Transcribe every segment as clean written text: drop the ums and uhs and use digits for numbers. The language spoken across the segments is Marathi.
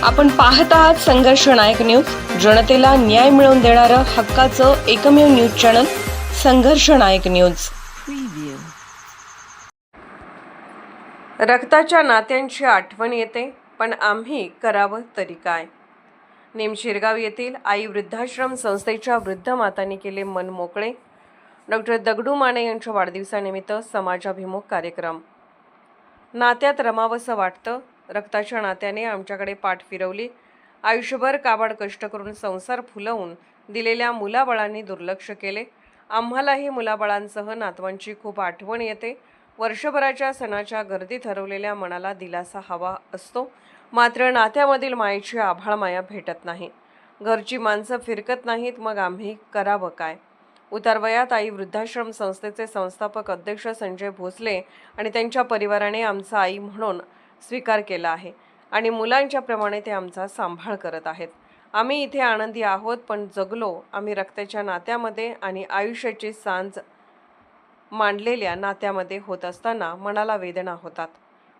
आपण पाहत आहात संघर्ष नायक न्यूज, जनतेला न्याय मिळवून देणारं हक्काचं एकमेव न्यूज चॅनल संघर्ष नायक न्यूज। रक्ताच्या नात्यांची आठवण येते, पण आम्ही करावं तरी काय। नेमशिरगाव येथील आई वृद्धाश्रम संस्थेच्या वृद्ध मातांनी केले मन मोकळे। डॉक्टर दगडू माने यांच्या वाढदिवसानिमित्त समाजाभिमुख कार्यक्रम। नात्यात रमावंसं वाटतं, रक्ताच्या नात्याने आमच्याकडे पाठ फिरवली। आयुष्यभर काबाड कष्ट करून संसार फुलवून दिलेल्या मुलाबाळांनी दुर्लक्ष केले। आम्हालाही मुलाबाळांसह नातवांची खूप आठवण येते। वर्षभराच्या सणाच्या गर्दीत हरवलेल्या मनाला दिलासा हवा असतो, मात्र नात्यामधील मायेची आभाळ माया भेटत नाही। घरची माणसं फिरकत नाहीत, मग आम्ही करावं काय। उतारवयात आई वृद्धाश्रम संस्थेचे संस्थापक अध्यक्ष संजय भोसले आणि त्यांच्या परिवाराने आमचा आई म्हणून स्वीकार केला आहे आणि मुलांच्या प्रमाणे ते आमचा सांभाळ करत आहेत। आम्ही इथे आनंदी आहोत, पण जगलो आम्ही रक्ताच्या नात्यामध्ये आणि आयुष्याची सांज मांडलेल्या नात्यामध्ये होत असताना मनाला वेदना होतात,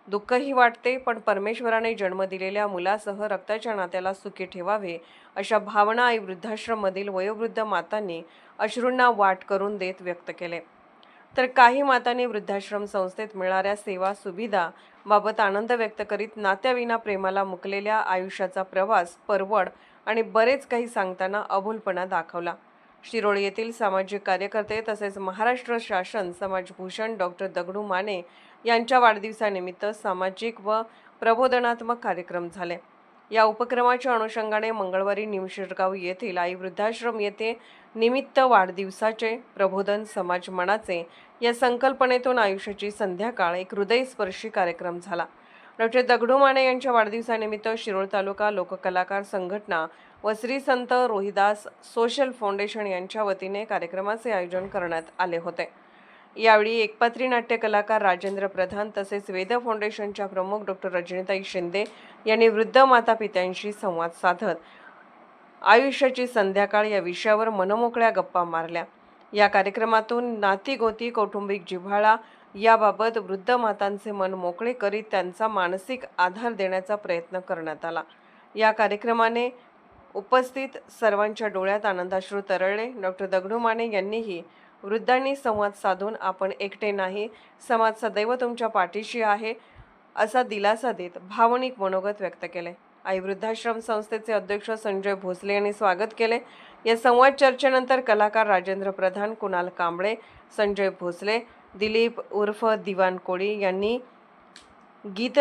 दुःखही वाटते, पण परमेश्वराने जन्म दिलेल्या मुलासह रक्ताच्या नात्याला सुखी ठेवावे अशा भावना आई वृद्धाश्रममधील वयोवृद्ध मातांनी अश्रूंना वाट करून देत व्यक्त केले। तर काही मातांनी वृद्धाश्रम संस्थेत मिळणाऱ्या सेवा सुविधा बाबत आनंद व्यक्त करीत नात्याविना प्रेमाला मुकलेल्या आयुष्याचा प्रवास, परवड आणि बरेच काही सांगताना अबोलपणा दाखवला। शिरोळ येथील सामाजिक कार्यकर्ते तसेच महाराष्ट्र शासन समाजभूषण डॉक्टर दगडू माने यांच्या वाढदिवसानिमित्त सामाजिक व प्रबोधनात्मक कार्यक्रम झाले। या उपक्रमाच्या अनुषंगाने मंगळवारी निमशिरगाव येथील आई वृद्धाश्रम येथे निमित्त वाढदिवसाचे प्रबोधन समाज मनाचे या संकल्पनेतून आयुष्याची संध्याकाळ एक हृदयस्पर्शी कार्यक्रम झाला। डॉक्टर दगडू माने यांच्या वाढदिवसानिमित्त शिरोळ तालुका लोककलाकार संघटना व श्री संत रोहिदास सोशल फाउंडेशन यांच्या वतीने कार्यक्रमाचे आयोजन करण्यात आले होते। यावेळी एकपात्री नाट्य कलाकार राजेंद्र प्रधान तसेच वेद फाउंडेशनच्या प्रमुख डॉक्टर रजनीताई शिंदे यांनी वृद्ध माता पित्यांशी संवाद साधत आयुष्याची संध्याकाळ या विषयावर मनमोकळ्या गप्पा मारल्या। या कार्यक्रमातून नाती-गोती कौटुंबिक जिव्हाळा याबाबत वृद्ध मातांचे मन मोकळे करीत त्यांचा मानसिक आधार देण्याचा प्रयत्न करण्यात आला। या कार्यक्रमाने उपस्थित सर्वांच्या डोळ्यात आनंदाश्रू तरळले। डॉक्टर दगडू माने यांनीही वृद्धांनी संवाद साधून आपण एकटे नाही, समाज सदैव तुमच्या पाठीशी आहे असा दिलासा देत भावनिक मनोगत व्यक्त केले। आई वृद्धाश्रम संस्थेचे अध्यक्ष संजय भोसले यांनी स्वागत केले। या संवाद चर्चेनंतर कलाकार राजेंद्र प्रधान, कुणाल कांबळे, संजय भोसले, दिलीप उर्फ दिवान कोळी यांनी गीत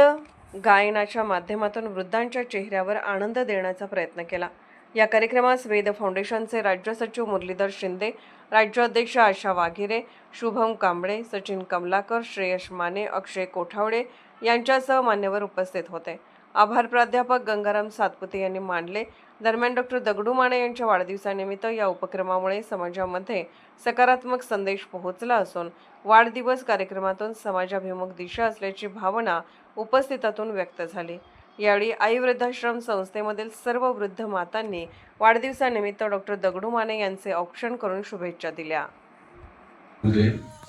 गायनाच्या माध्यमातून वृद्धांच्या चेहऱ्यावर आनंद देण्याचा प्रयत्न केला। या कार्यक्रमास वेद फाउंडेशनचे राज्य सचिव मुरलीधर शिंदे, राज्य अध्यक्ष आशा वाघिरे, शुभम कांबळे, सचिन कमलाकर, श्रेयश माने, अक्षय कोठावडे यांच्यासह मान्यवर उपस्थित होते। आभार प्राध्यापक गंगाराम सातपुते यांनी मानले। दरम्यान डॉक्टर दगडू माने यांच्या वाढदिवसानिमित्त या उपक्रमामुळे समाजामध्ये सकारात्मक संदेश पोहोचला असून वाढदिवस कार्यक्रमातून समाजाभिमुख दिशा असल्याची भावना उपस्थितातून व्यक्त झाली। यावेळी आई वृद्धाश्रम संस्थेमधील सर्व वृद्ध मातांनी वाढदिवसानिमित्त डॉक्टर दगडू माने यांचे औक्षण करून शुभेच्छा दिल्या।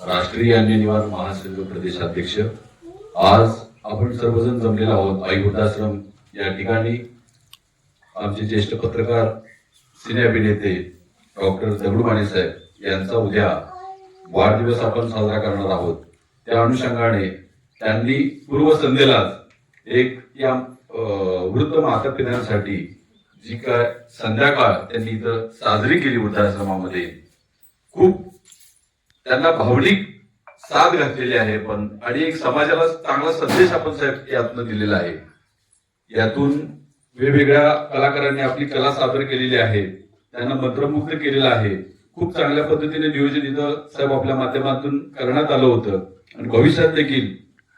राष्ट्रीय अन्य निवारण महासंघ प्रदेशाध्यक्ष, आज आपण सर्वजण जमलेलो आहोत आई वृद्धाश्रम या ठिकाणी। आमचे ज्येष्ठ पत्रकार, सिने अभिनेते डॉक्टर दगडू माने साहेब यांचा उद्या वाढदिवस आपण साजरा करणार आहोत। त्या अनुषंगाने त्यांनी पूर्वसंध्येलाच एक या वृद्ध माता पित्यांसाठी जी काय संध्याकाळ त्यांनी इथं साजरी केली वृद्धाश्रमामध्ये, खूप त्यांना भावनिक साथ घातलेली आहे पण आणि एक समाजाला चांगला संदेश आपण साहेब यातून दिलेला आहे। यातून वेगवेगळ्या कलाकारांनी आपली कला सादर केलेली आहे, त्यांना मंत्रमुग्ध केलेलं आहे। खूप चांगल्या पद्धतीने नियोजन इथं साहेब आपल्या माध्यमातून करण्यात आलं होतं आणि भविष्यात देखील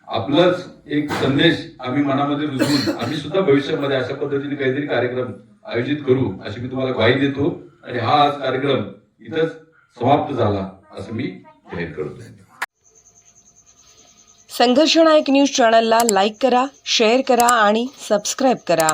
आपलाच एक संदेश आम्ही मनामध्ये रुजवून आम्ही सुद्धा भविष्यामध्ये अशा पद्धतीने काहीतरी कार्यक्रम आयोजित करू अशी मी तुम्हाला ग्वाही देतो आणि हा आज कार्यक्रम इथंच समाप्त झाला असं मी जाहीर करतो। संघर्ष नायक न्यूज चॅनलला लाईक करा, शेअर करा आणि सबस्क्राईब करा।